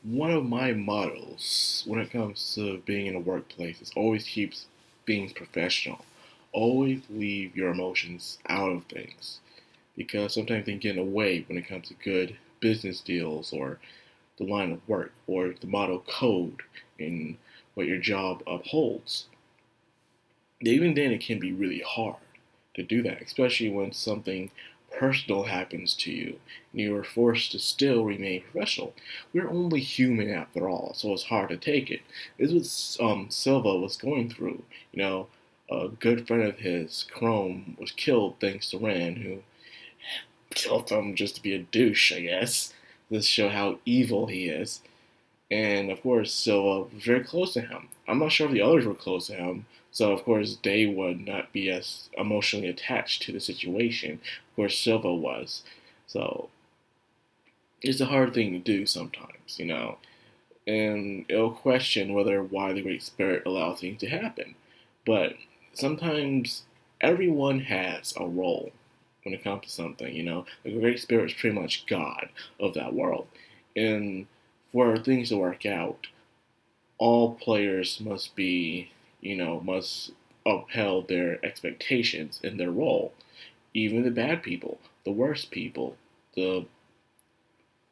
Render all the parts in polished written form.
One of my models when it comes to being in a workplace is always keeps being professional. Always leave your emotions out of things because sometimes they get in the way when it comes to good business deals or the line of work or the model code in what your job upholds. Even then, it can be really hard to do that, especially when something personal happens to you and you are forced to still remain professional. We're only human after all, so it's hard to take it. This is what Silva was going through. You know, a good friend of his, Chrome, was killed thanks to Ren, who killed him just to be a douche, I guess. This show how evil he is. And of course, Silva was very close to him. I'm not sure if the others were close to him, so of course they would not be as emotionally attached to the situation. Of course, Silva was. So it's a hard thing to do sometimes. And it'll question whether why the Great Spirit allows things to happen. But sometimes everyone has a role when it comes to something. The Great Spirit is pretty much God of that world. And for things to work out, all players must upheld their expectations in their role. Even the bad people, the worst people, the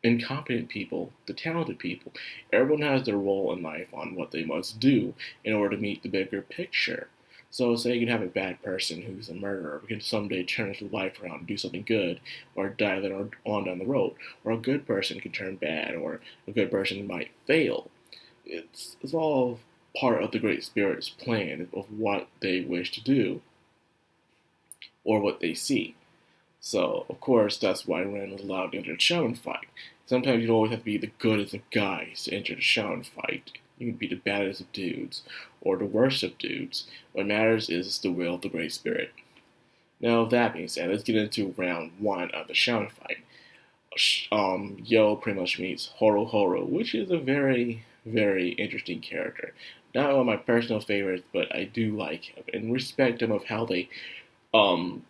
incompetent people, the talented people. Everyone has their role in life on what they must do in order to meet the bigger picture. So, say you can have a bad person who's a murderer who can someday turn his life around and do something good, or die later on down the road. Or a good person can turn bad, or a good person might fail. It's all part of the Great Spirit's plan of what they wish to do or what they see. So, of course, that's why Ren was allowed to enter the Shaman fight. Sometimes you don't always have to be the goodest of guys to enter the Shaman fight. You can be the baddest of dudes, or the worst of dudes. What matters is the will of the Great Spirit. Now, that being said, let's get into round one of the Shaman fight. Yo pretty much meets Horo Horo, which is a very, very interesting character. Not one of my personal favorites, but I do like him and respect him of how they um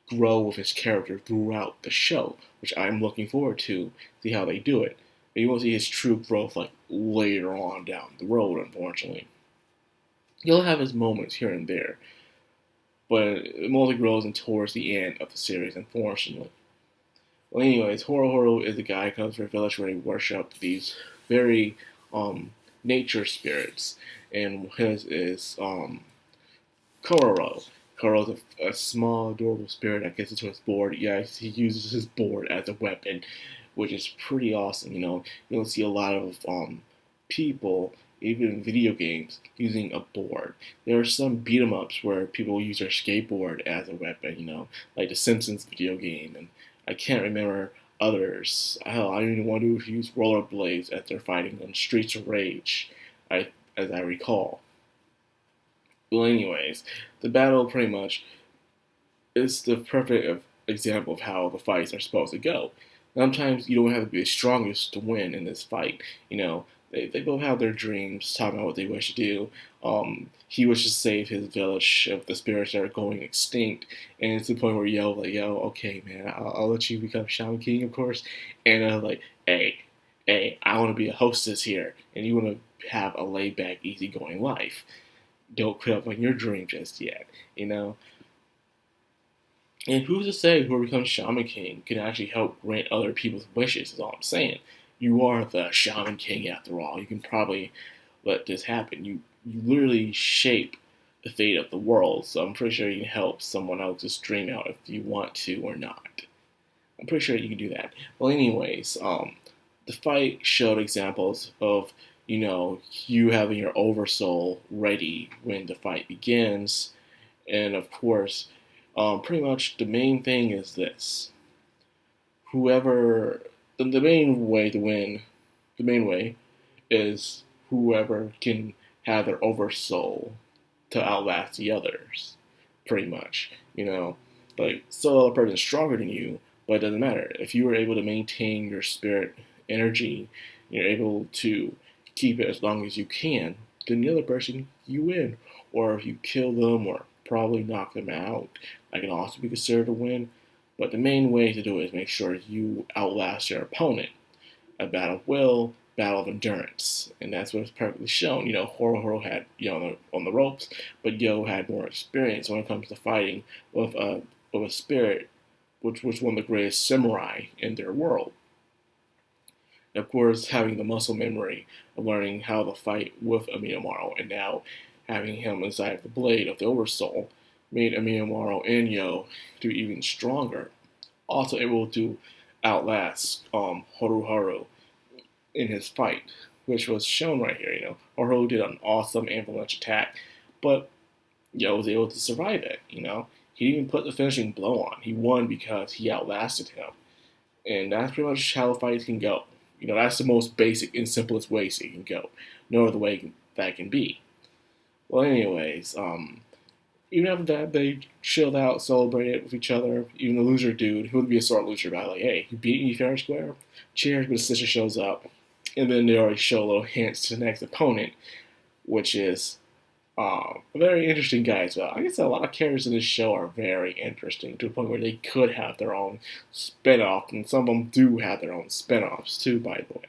grow with his character throughout the show, which I'm looking forward to see how they do it. But you won't see his true growth like later on down the road, unfortunately. He'll have his moments here and there, but it mostly grows in towards the end of the series, unfortunately. Well, anyways, Horo Horo is a guy who comes from a village where they worship these very um, nature spirits, and his is Kororo. Kororo's a small, adorable spirit that gets into his board. Yeah, he uses his board as a weapon, which is pretty awesome. You don't see a lot of people, even in video games, using a board. There are some beat 'em ups where people use their skateboard as a weapon. Like the Simpsons video game, and I can't remember others. Hell, I don't even want to use rollerblades as they're fighting on Streets of Rage. As I recall. Well, anyways, the battle pretty much is the perfect example of how the fights are supposed to go. Sometimes you don't have to be the strongest to win in this fight. They both have their dreams, talking about what they wish to do. He wishes to save his village of the spirits that are going extinct, and it's the point where yo, okay, man, I'll let you become Shaman King, of course. And hey, I want to be a hostess here, and you want to have a laid back, easygoing life. Don't quit up on your dream just yet, you know? And who's to say whoever becomes Shaman King can actually help grant other people's wishes, is all I'm saying. You are the Shaman King after all. You can probably let this happen. You literally shape the fate of the world, so I'm pretty sure you can help someone else's dream out if you want to or not. I'm pretty sure you can do that. Well, anyways, the fight showed examples of you having your oversoul ready when the fight begins, and of course, pretty much the main thing is this: whoever the main way to win, the main way is whoever can have their oversoul to outlast the others. Pretty much, like so, a person's stronger than you, but it doesn't matter if you were able to maintain your spirit energy. You're able to keep it as long as you can. Then the other person, you win. Or if you kill them or probably knock them out, that can also be considered a win. But the main way to do it is make sure you outlast your opponent. A battle will battle of endurance, and that's what was perfectly shown. Horo had on the ropes, but Yo had more experience when it comes to fighting with a spirit, which was one of the greatest samurai in their world. And of course, having the muscle memory of learning how to fight with Aminomaru, and now having him inside the blade of the Oversoul, made Aminomaru and Yo to be even stronger. Also able to outlast Haru in his fight, which was shown right here. Haru did an awesome avalanche attack, but Yo was able to survive it. He didn't even put the finishing blow on. He won because he outlasted him, and that's pretty much how the fights can go. That's the most basic and simplest ways it can go. No other way that can be. Well, anyways, even after that, they chilled out, celebrated with each other. Even the loser dude, who would be a sore loser, by the way, hey, you beat me fair and square. Cheers, but his sister shows up, and then they already show little hints to the next opponent, which is a very interesting guy as well. I guess a lot of characters in this show are very interesting to the point where they could have their own spin-off, and some of them do have their own spin-offs too, by the way.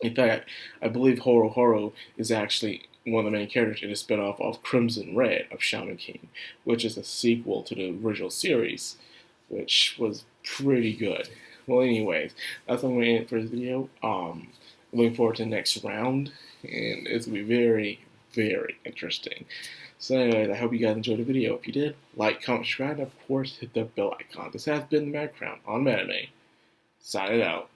In fact, I believe Horo is actually one of the main characters in a spin-off of Crimson Red of Shaman King, which is a sequel to the original series, which was pretty good. Well, anyways, that's all I'm going to end for this video. Looking forward to the next round, and it's going to be very, very interesting. So anyways, I hope you guys enjoyed the video. If you did, like, comment, subscribe, and of course, hit the bell icon. This has been the Madcrown on Anime. Signing out.